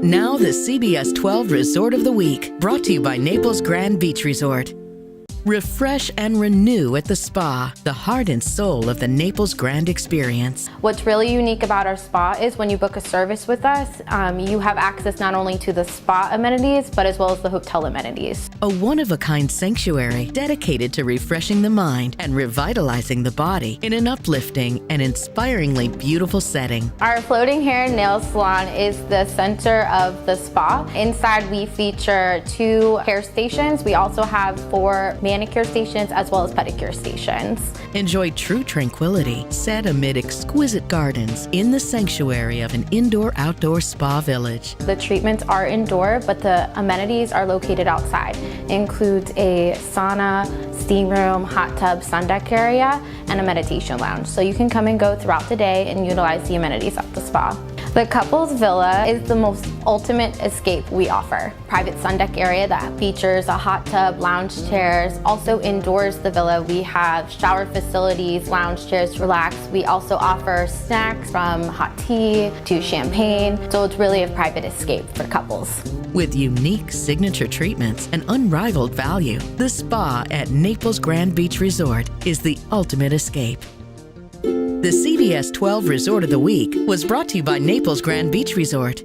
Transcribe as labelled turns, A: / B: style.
A: Now the CBS 12 Resort of the Week, brought to you by Naples Grand Beach Resort. Refresh and renew at the spa, the heart and soul of the Naples Grand experience.
B: What's really unique about our spa is when you book a service with us, you have access not only to the spa amenities, but as well as the hotel amenities.
A: A one-of-a-kind sanctuary dedicated to refreshing the mind and revitalizing the body in an uplifting and inspiringly beautiful setting.
B: Our floating hair and nail salon is the center of the spa. Inside we feature 2 hair stations. We also have 4 manicure stations as well as pedicure stations.
A: Enjoy true tranquility set amid exquisite gardens in the sanctuary of an indoor-outdoor spa village.
B: The treatments are indoor, but the amenities are located outside. It includes a sauna, steam room, hot tub, sun deck area, and a meditation lounge. So you can come and go throughout the day and utilize the amenities at the spa. The Couples Villa is the most ultimate escape we offer. Private sun deck area that features a hot tub, lounge chairs. Also indoors the villa we have shower facilities, lounge chairs to relax. We also offer snacks from hot tea to champagne. So it's really a private escape for couples.
A: With unique signature treatments and unrivaled value, the spa at Naples Grand Beach Resort is the ultimate escape. The CBS 12 Resort of the Week was brought to you by Naples Grand Beach Resort.